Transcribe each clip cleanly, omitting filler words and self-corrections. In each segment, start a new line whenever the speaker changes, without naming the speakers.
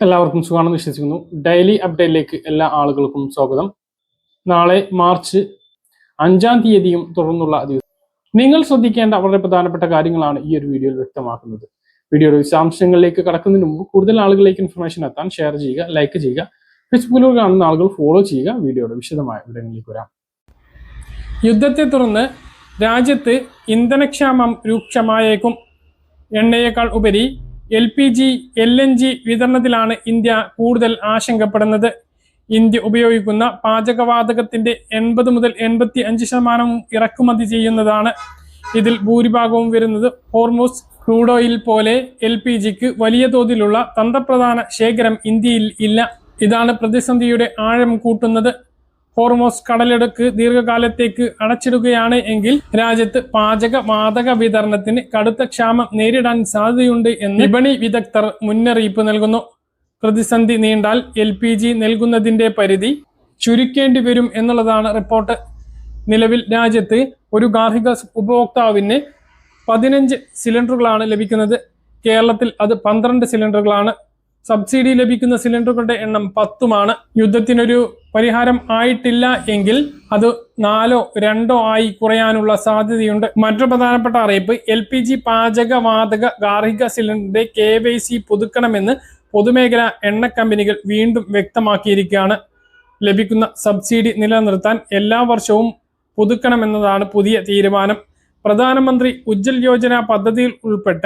എല്ലാവർക്കും സുഖമാണെന്ന് വിശ്വസിക്കുന്നു. ഡെയിലി അപ്ഡേറ്റിലേക്ക് എല്ലാ ആളുകൾക്കും സ്വാഗതം. നാളെ മാർച്ച് 5-ാം തീയതിയും തുടർന്നുള്ള ദിവസം നിങ്ങൾ ശ്രദ്ധിക്കേണ്ട വളരെ പ്രധാനപ്പെട്ട കാര്യങ്ങളാണ് ഈ ഒരു വീഡിയോയിൽ വ്യക്തമാക്കുന്നത്. വീഡിയോയുടെ വിശദാംശങ്ങളിലേക്ക് കടക്കുന്നതിന് മുമ്പ് കൂടുതൽ ആളുകളിലേക്ക് ഇൻഫർമേഷൻ എത്താൻ ഷെയർ ചെയ്യുക, ലൈക്ക് ചെയ്യുക. ഫേസ്ബുക്കിലൂടെ കാണുന്ന ആളുകൾ ഫോളോ ചെയ്യുക. വീഡിയോയുടെ വിശദമായ വിവരങ്ങളിലേക്ക് വരാം. യുദ്ധത്തെ തുടർന്ന് രാജ്യത്ത് ഇന്ധനക്ഷാമം രൂക്ഷമായേക്കും. എണ്ണയേക്കാൾ ഉപരി LPG, LNG വിതരണത്തിലാണ് ഇന്ത്യ കൂടുതൽ ആശങ്കപ്പെടുന്നത്. ഇന്ത്യ ഉപയോഗിക്കുന്ന പാചകവാതകത്തിന്റെ 80 മുതൽ 85% ഇറക്കുമതി ചെയ്യുന്നതാണ്. ഇതിൽ ഭൂരിഭാഗവും വരുന്നത് ഹോർമൂസ് ക്രൂഡ് ഓയിൽ പോലെ LPGക്ക് വലിയ തോതിലുള്ള തന്ത്രപ്രധാന ശേഖരം ഇന്ത്യയിൽ ഇല്ല. ഇതാണ് പ്രതിസന്ധിയുടെ ആഴം കൂട്ടുന്നത്. ഹോർമോസ് കടലിടുക്ക് ദീർഘകാലത്തേക്ക് അടച്ചിടുകയാണ് എങ്കിൽ രാജ്യത്ത് പാചകവാതക വിതരണത്തിന് കടുത്ത ക്ഷാമം നേരിടാൻ സാധ്യതയുണ്ട് എന്ന് വിപണി വിദഗ്ധർ മുന്നറിയിപ്പ് നൽകുന്നു. പ്രതിസന്ധി നീണ്ടാൽ LPG നൽകുന്നതിന്റെ പരിധി ചുരുക്കേണ്ടി വരും എന്നുള്ളതാണ് റിപ്പോർട്ട്. നിലവിൽ രാജ്യത്ത് ഒരു ഗാർഹിക ഉപഭോക്താവിന് 15 സിലിണ്ടറുകളാണ് ലഭിക്കുന്നത്. കേരളത്തിൽ അത് 12 സിലിണ്ടറുകളാണ്. സബ്സിഡി ലഭിക്കുന്ന സിലിണ്ടറുകളുടെ എണ്ണം 10-മാണ്. യുദ്ധത്തിനൊരു പരിഹാരം ആയിട്ടില്ല എങ്കിൽ അത് 4-ഓ 2-ഓ ആയി കുറയാനുള്ള സാധ്യതയുണ്ട്. മറ്റൊരു പ്രധാനപ്പെട്ട അറിയിപ്പ്, LPG പാചകവാതക ഗാർഹിക സിലിണ്ടറിന്റെ KYC പുതുക്കണമെന്ന് പൊതുമേഖലാ എണ്ണ കമ്പനികൾ വീണ്ടും വ്യക്തമാക്കിയിരിക്കുകയാണ്. ലഭിക്കുന്ന സബ്സിഡി നിലനിർത്താൻ എല്ലാ വർഷവും പുതുക്കണമെന്നതാണ് പുതിയ തീരുമാനം. പ്രധാനമന്ത്രി ഉജ്ജൽ യോജന പദ്ധതിയിൽ ഉൾപ്പെട്ട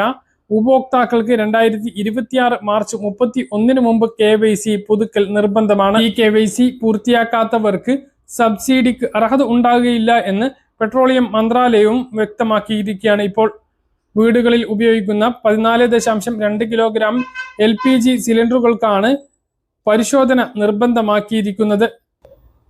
ഉപഭോക്താക്കൾക്ക് 2026 മാർച്ച് 31 മുമ്പ് KYC പുതുക്കൽ നിർബന്ധമാണ്. ഈ KYC പൂർത്തിയാക്കാത്തവർക്ക് സബ്സിഡിക്ക് അർഹത ഉണ്ടാകുകയില്ല എന്ന് പെട്രോളിയം മന്ത്രാലയവും വ്യക്തമാക്കിയിരിക്കുകയാണ്. ഇപ്പോൾ വീടുകളിൽ ഉപയോഗിക്കുന്ന 14.2 കിലോഗ്രാം LPG സിലിണ്ടറുകൾക്കാണ് പരിശോധന നിർബന്ധമാക്കിയിരിക്കുന്നത്.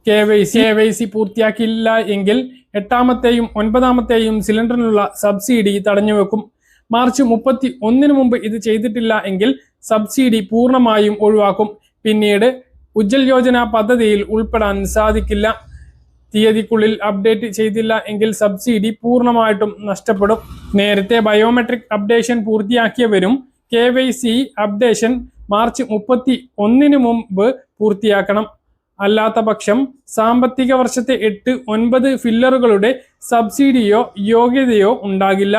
KYC പൂർത്തിയാക്കിയില്ല എങ്കിൽ 8-ാമത്തെയും 9-ാമത്തെയും സിലിണ്ടറിനുള്ള സബ്സിഡി തടഞ്ഞുവെക്കും. മാർച്ച് 31 മുമ്പ് ഇത് ചെയ്തിട്ടില്ല എങ്കിൽ സബ്സിഡി പൂർണ്ണമായും ഒഴിവാക്കും. പിന്നീട് ഉജ്ജൽ യോജന പദ്ധതിയിൽ ഉൾപ്പെടാൻ സാധിക്കില്ല. തീയതിക്കുള്ളിൽ അപ്ഡേറ്റ് ചെയ്തില്ല എങ്കിൽ സബ്സിഡി പൂർണ്ണമായിട്ടും നഷ്ടപ്പെടും. നേരത്തെ ബയോമെട്രിക് അപ്ഡേഷൻ പൂർത്തിയാക്കിയവരും KYC അപ്ഡേഷൻ മാർച്ച് 31 മുമ്പ് പൂർത്തിയാക്കണം. അല്ലാത്ത പക്ഷം സാമ്പത്തിക വർഷത്തെ 8-9 ഫില്ലറുകളുടെ സബ്സിഡിയോ യോഗ്യതയോ ഉണ്ടാകില്ല.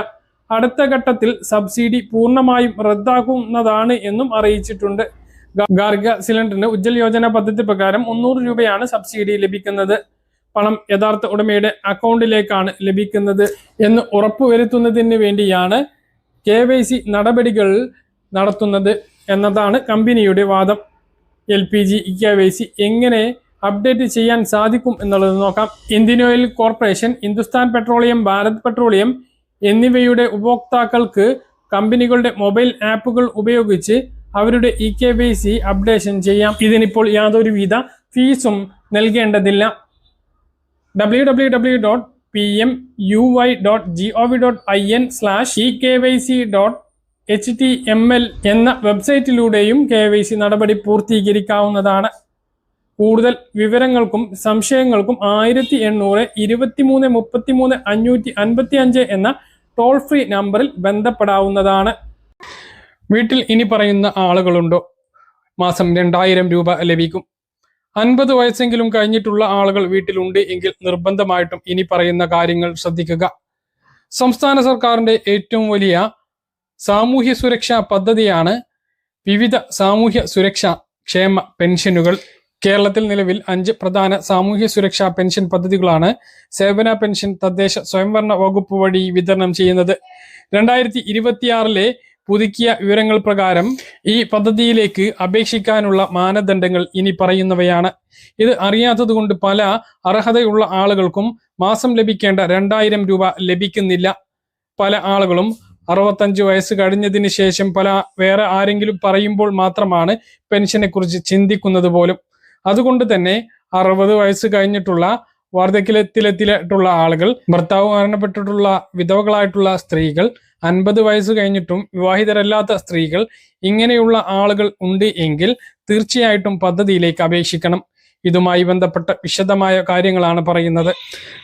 അടുത്ത ഘട്ടത്തിൽ സബ്സിഡി പൂർണ്ണമായും റദ്ദാക്കുന്നതാണ് എന്നും അറിയിച്ചിട്ടുണ്ട്. ഗാർഹിക സിലിണ്ടറിന് ഉജ്ജൽ യോജന പദ്ധതി പ്രകാരം 300 രൂപയാണ് സബ്സിഡി ലഭിക്കുന്നത്. പണം യഥാർത്ഥ ഉടമയുടെ അക്കൗണ്ടിലേക്കാണ് ലഭിക്കുന്നത് എന്ന് ഉറപ്പുവരുത്തുന്നതിന് വേണ്ടിയാണ് KYC നടപടികൾ നടത്തുന്നത് എന്നതാണ് കമ്പനിയുടെ വാദം. LPG KYC എങ്ങനെ അപ്ഡേറ്റ് ചെയ്യാൻ സാധിക്കും എന്നുള്ളത് നോക്കാം. Indian oil corporation, Hindustan petroleum, Bharat petroleum എന്നിവയുടെ ഉപഭോക്താക്കൾക്ക് കമ്പനികളുടെ മൊബൈൽ ആപ്പുകൾ ഉപയോഗിച്ച് അവരുടെ KYC അപ്ഡേഷൻ ചെയ്യാം. ഇതിനിപ്പോൾ യാതൊരുവിധ ഫീസും നൽകേണ്ടതില്ല. www.pmuui.gov.in/ekyc.html എന്ന വെബ്സൈറ്റിലൂടെയും KYC നടപടി പൂർത്തീകരിക്കാവുന്നതാണ്. കൂടുതൽ വിവരങ്ങൾക്കും സംശയങ്ങൾക്കും 1800 23 33 555 എന്ന ടോൾ ഫ്രീ നമ്പറിൽ ബന്ധപ്പെടാവുന്നതാണ്. വീട്ടിൽ ഇനി പറയുന്ന ആളുകളുണ്ടോ? മാസം 2000 രൂപ ലഭിക്കും. 50 വയസ്സെങ്കിലും കഴിഞ്ഞിട്ടുള്ള ആളുകൾ വീട്ടിലുണ്ട് എങ്കിൽ നിർബന്ധമായിട്ടും ഇനി പറയുന്ന കാര്യങ്ങൾ ശ്രദ്ധിക്കുക. സംസ്ഥാന സർക്കാരിന്റെ ഏറ്റവും വലിയ സാമൂഹ്യ സുരക്ഷാ പദ്ധതിയാണ് വിവിധ സാമൂഹ്യ സുരക്ഷാ ക്ഷേമ പെൻഷനുകൾ. കേരളത്തിൽ നിലവിൽ 5 പ്രധാന സാമൂഹ്യ സുരക്ഷാ പെൻഷൻ പദ്ധതികളാണ് സേവന പെൻഷൻ തദ്ദേശ സ്വയംഭരണ വകുപ്പ് വഴി വിതരണം ചെയ്യുന്നത്. 2026 പുതുക്കിയ വിവരങ്ങൾ പ്രകാരം ഈ പദ്ധതിയിലേക്ക് അപേക്ഷിക്കാനുള്ള മാനദണ്ഡങ്ങൾ ഇനി പറയുന്നവയാണ്. ഇത് അറിയാത്തതുകൊണ്ട് പല അർഹതയുള്ള ആളുകൾക്കും മാസം ലഭിക്കേണ്ട 2000 രൂപ ലഭിക്കുന്നില്ല. പല ആളുകളും 65 വയസ്സ് കഴിഞ്ഞതിന് ശേഷം വേറെ ആരെങ്കിലും പറയുമ്പോൾ മാത്രമാണ് പെൻഷനെ കുറിച്ച് ചിന്തിക്കുന്നത് പോലും. അതുകൊണ്ട് തന്നെ 60 വയസ്സ് കഴിഞ്ഞിട്ടുള്ള വാർദ്ധക്യത്തിലെത്തിയിട്ടുള്ള ആളുകൾ, ഭർത്താവ് മരണപ്പെട്ടിട്ടുള്ള വിധവകളായിട്ടുള്ള സ്ത്രീകൾ, 50 വയസ്സ് കഴിഞ്ഞിട്ടും വിവാഹിതരല്ലാത്ത സ്ത്രീകൾ, ഇങ്ങനെയുള്ള ആളുകൾ ഉണ്ട് എങ്കിൽ തീർച്ചയായിട്ടും പദ്ധതിയിലേക്ക് അപേക്ഷിക്കണം. ഇതുമായി ബന്ധപ്പെട്ട വിശദമായ കാര്യങ്ങളാണ് പറയുന്നത്.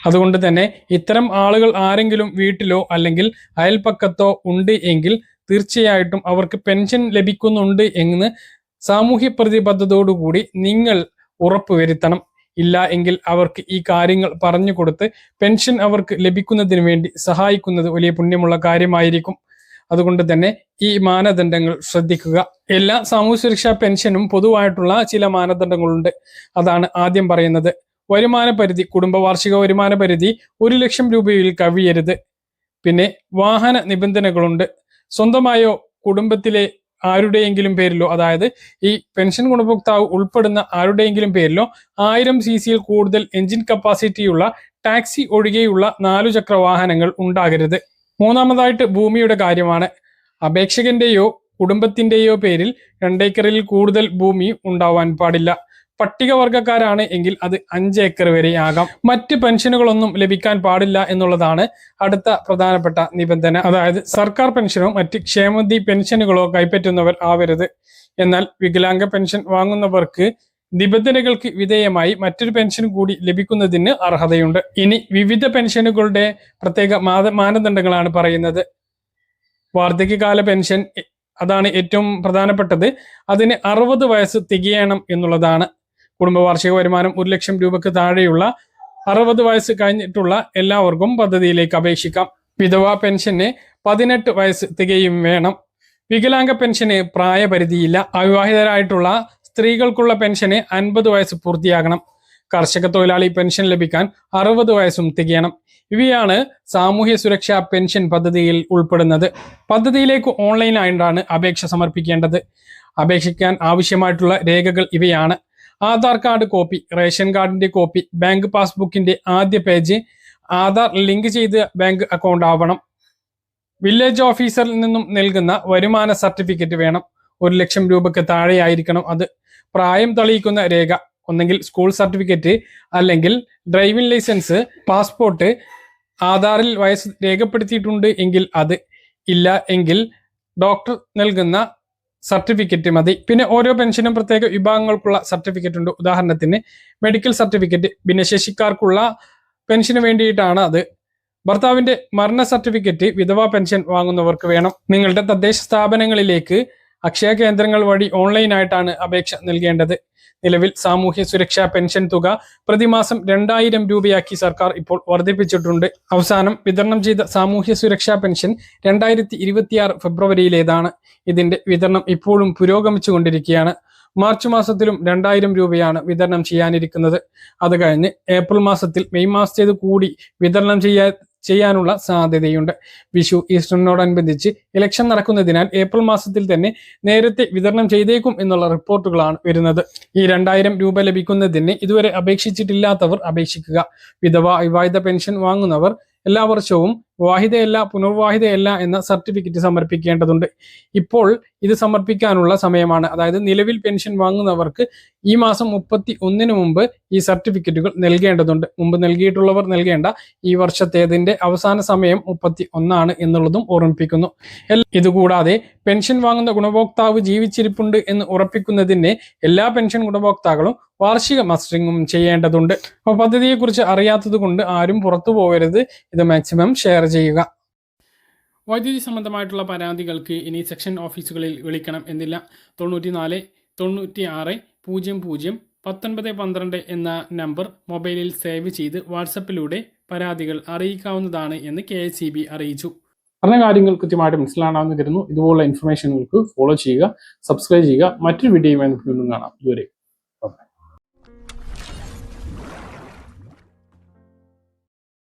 അതുകൊണ്ട് തന്നെ ഇത്തരം ആളുകൾ ആരെങ്കിലും വീട്ടിലോ അല്ലെങ്കിൽ അയൽപ്പക്കത്തോ ഉണ്ട് എങ്കിൽ തീർച്ചയായിട്ടും അവർക്ക് പെൻഷൻ ലഭിക്കുന്നുണ്ട് എന്ന് സാമൂഹ്യ പ്രതിബദ്ധതയോടുകൂടി നിങ്ങൾ ഉറപ്പുവരുത്തണം. ഇല്ല എങ്കിൽ അവർക്ക് ഈ കാര്യങ്ങൾ പറഞ്ഞു കൊടുത്ത് പെൻഷൻ അവർക്ക് ലഭിക്കുന്നതിന് വേണ്ടി സഹായിക്കുന്നത് വലിയ പുണ്യമുള്ള കാര്യമായിരിക്കും. അതുകൊണ്ട് തന്നെ ഈ മാനദണ്ഡങ്ങൾ ശ്രദ്ധിക്കുക. എല്ലാ സാമൂഹ്യ സുരക്ഷാ പെൻഷനും പൊതുവായിട്ടുള്ള ചില മാനദണ്ഡങ്ങളുണ്ട്. അതാണ് ആദ്യം പറയുന്നത്. വരുമാന പരിധി, കുടുംബ വാർഷിക വരുമാന പരിധി 1 ലക്ഷം രൂപയിൽ കവിയരുത്. പിന്നെ വാഹന നിബന്ധനകളുണ്ട്. സ്വന്തമായോ കുടുംബത്തിലെ ആരുടെയെങ്കിലും പേരിലോ, അതായത് ഈ പെൻഷൻ ഗുണഭോക്താവ് ഉൾപ്പെടുന്ന ആരുടെയെങ്കിലും പേരിലോ 1000 cc കൂടുതൽ എഞ്ചിൻ കപ്പാസിറ്റിയുള്ള ടാക്സി ഒഴികെയുള്ള 4 ചക്ര വാഹനങ്ങൾ ഉണ്ടാകരുത്. മൂന്നാമതായിട്ട് ഭൂമിയുടെ കാര്യമാണ്. അപേക്ഷകന്റെയോ കുടുംബത്തിന്റെയോ പേരിൽ 2 ഏക്കറിൽ കൂടുതൽ ഭൂമി ഉണ്ടാവാൻ പാടില്ല. പട്ടികവർഗക്കാരാണ് എങ്കിൽ അത് 5 ഏക്കർ വരെ ആകാം. മറ്റ് പെൻഷനുകളൊന്നും ലഭിക്കാൻ പാടില്ല എന്നുള്ളതാണ് അടുത്ത പ്രധാനപ്പെട്ട നിബന്ധന. അതായത് സർക്കാർ പെൻഷനോ മറ്റ് ക്ഷേമനിധി പെൻഷനുകളോ കൈപ്പറ്റുന്നവർ ആവരുത്. എന്നാൽ വികലാംഗ പെൻഷൻ വാങ്ങുന്നവർക്ക് നിബന്ധനകൾക്ക് വിധേയമായി മറ്റൊരു പെൻഷൻ കൂടി ലഭിക്കുന്നതിന് അർഹതയുണ്ട്. ഇനി വിവിധ പെൻഷനുകളുടെ പ്രത്യേക മാനദണ്ഡങ്ങളാണ് പറയുന്നത്. വാർദ്ധക്യകാല പെൻഷൻ, അതാണ് ഏറ്റവും പ്രധാനപ്പെട്ടത്. അതിന് 60 വയസ്സ് തികയണം എന്നുള്ളതാണ്. കുടുംബ വാർഷിക വരുമാനം 1 ലക്ഷം രൂപക്ക് താഴെയുള്ള 60 വയസ്സ് കഴിഞ്ഞിട്ടുള്ള എല്ലാവർക്കും പദ്ധതിയിലേക്ക് അപേക്ഷിക്കാം. വിധവാ പെൻഷന് 18 വയസ്സ് തികയും വേണം. വികലാംഗ പെൻഷന് പ്രായപരിധിയില്ല. അവിവാഹിതരായിട്ടുള്ള സ്ത്രീകൾക്കുള്ള പെൻഷന് 50 വയസ്സ് പൂർത്തിയാകണം. കർഷക തൊഴിലാളി പെൻഷൻ ലഭിക്കാൻ 60 വയസ്സും തികയണം. ഇവയാണ് സാമൂഹ്യ സുരക്ഷാ പെൻഷൻ പദ്ധതിയിൽ ഉൾപ്പെടുന്നത്. പദ്ധതിയിലേക്ക് ഓൺലൈനായിട്ടാണ് അപേക്ഷ സമർപ്പിക്കേണ്ടത്. അപേക്ഷിക്കാൻ ആവശ്യമായിട്ടുള്ള രേഖകൾ ഇവയാണ്: ആധാർ കാർഡ് കോപ്പി, റേഷൻ കാർഡിന്റെ കോപ്പി, ബാങ്ക് പാസ്ബുക്കിന്റെ ആദ്യ പേജ്, ആധാർ ലിങ്ക് ചെയ്ത് ബാങ്ക് അക്കൗണ്ട് ആവണം. വില്ലേജ് ഓഫീസറിൽ നിന്നും നൽകുന്ന വരുമാന സർട്ടിഫിക്കറ്റ് വേണം. 1 ലക്ഷം രൂപക്ക് താഴെയായിരിക്കണം അത്. പ്രായം തെളിയിക്കുന്ന രേഖ, ഒന്നെങ്കിൽ സ്കൂൾ സർട്ടിഫിക്കറ്റ്, അല്ലെങ്കിൽ ഡ്രൈവിംഗ് ലൈസൻസ്, പാസ്പോർട്ട്. ആധാറിൽ വയസ്സ് രേഖപ്പെടുത്തിയിട്ടുണ്ട് എങ്കിൽ അത്, ഇല്ല എങ്കിൽ ഡോക്ടർ നൽകുന്ന സർട്ടിഫിക്കറ്റ് മതി. പിന്നെ ഓരോ പെൻഷനും പ്രത്യേക വിഭാഗങ്ങൾക്കുള്ള സർട്ടിഫിക്കറ്റ് ഉണ്ട്. ഉദാഹരണത്തിന് മെഡിക്കൽ സർട്ടിഫിക്കറ്റ് ഭിന്നശേഷിക്കാർക്കുള്ള പെൻഷന് വേണ്ടിയിട്ടാണ് അത്. ഭർത്താവിന്റെ മരണ സർട്ടിഫിക്കറ്റ് വിധവാ പെൻഷൻ വാങ്ങുന്നവർക്ക് വേണം. നിങ്ങളുടെ തദ്ദേശ സ്ഥാപനങ്ങളിലേക്ക് അക്ഷയ കേന്ദ്രങ്ങൾ വഴി ഓൺലൈനായിട്ടാണ് അപേക്ഷ നൽകേണ്ടത്. നിലവിൽ സാമൂഹ്യ സുരക്ഷാ പെൻഷൻ തുക പ്രതിമാസം 2000 രൂപയാക്കി സർക്കാർ ഇപ്പോൾ വർദ്ധിപ്പിച്ചിട്ടുണ്ട്. അവസാനം വിതരണം ചെയ്ത സാമൂഹ്യ സുരക്ഷാ പെൻഷൻ 2026 ഫെബ്രുവരിയിലേതാണ്. ഇതിന്റെ വിതരണം ഇപ്പോഴും പുരോഗമിച്ചുകൊണ്ടിരിക്കുകയാണ്. മാർച്ച് മാസത്തിലും 2000 രൂപയാണ് വിതരണം ചെയ്യാനിരിക്കുന്നത്. അത് കഴിഞ്ഞ് ഏപ്രിൽ മാസത്തിൽ മെയ് മാസത്തേത് കൂടി വിതരണം ചെയ്യാനുള്ള സാധ്യതയുണ്ട്. വിഷു, ഈസ്റ്ററിനോടനുബന്ധിച്ച് ഇലക്ഷൻ നടക്കുന്നതിനാൽ ഏപ്രിൽ മാസത്തിൽ തന്നെ നേരത്തെ വിതരണം ചെയ്തേക്കും എന്നുള്ള റിപ്പോർട്ടുകളാണ് വരുന്നത്. ഈ 2000 രൂപ ലഭിക്കുന്നതിന് ഇതുവരെ അപേക്ഷിച്ചിട്ടില്ലാത്തവർ അപേക്ഷിക്കുക. വിവാഹിത പെൻഷൻ വാങ്ങുന്നവർ എല്ലാ വർഷവും വിവാഹിതയല്ല, പുനർവിവാഹിതയല്ല എന്ന സർട്ടിഫിക്കറ്റ് സമർപ്പിക്കേണ്ടതുണ്ട്. ഇപ്പോൾ ഇത് സമർപ്പിക്കാനുള്ള സമയമാണ്. അതായത് നിലവിൽ പെൻഷൻ വാങ്ങുന്നവർക്ക് ഈ മാസം 31 മുമ്പ് ഈ സർട്ടിഫിക്കറ്റുകൾ നൽകേണ്ടതുണ്ട്. മുമ്പ് നൽകിയിട്ടുള്ളവർ നൽകേണ്ട. ഈ വർഷത്തേതിന്റെ അവസാന സമയം 31 എന്നുള്ളതും ഓർമ്മിപ്പിക്കുന്നു. ഇതുകൂടാതെ പെൻഷൻ വാങ്ങുന്ന ഗുണഭോക്താവ് ജീവിച്ചിരിപ്പുണ്ട് എന്ന് ഉറപ്പിക്കുന്നതിന് എല്ലാ പെൻഷൻ ഗുണഭോക്താക്കളും വാർഷിക മസ്റ്ററിങ്ങും ചെയ്യേണ്ടതുണ്ട്. അപ്പോൾ പദ്ധതിയെക്കുറിച്ച് അറിയാത്തത് കൊണ്ട് ആരും പുറത്തു പോകരുത്. ഇത് മാക്സിമം ഷെയർ ചെയ്യുക. വൈദ്യുതി സംബന്ധമായിട്ടുള്ള പരാതികൾക്ക് ഇനി സെക്ഷൻ ഓഫീസുകളിൽ വിളിക്കണം എന്നില്ല. 94 96 00 1912 എന്ന നമ്പർ മൊബൈലിൽ സേവ് ചെയ്ത് വാട്സപ്പിലൂടെ പരാതികൾ അറിയിക്കാവുന്നതാണ് എന്ന് KSEB അറിയിച്ചു. പറഞ്ഞ കാര്യങ്ങൾ കൃത്യമായിട്ട് മനസ്സിലാണെന്ന് കരുതുന്നു. ഇതുപോലുള്ള ഇൻഫർമേഷനുകൾക്ക് ഫോളോ ചെയ്യുക, സബ്സ്ക്രൈബ് ചെയ്യുക. മറ്റൊരു വീഡിയോയുമായി വീണ്ടും കാണാം. ഇതുവരെ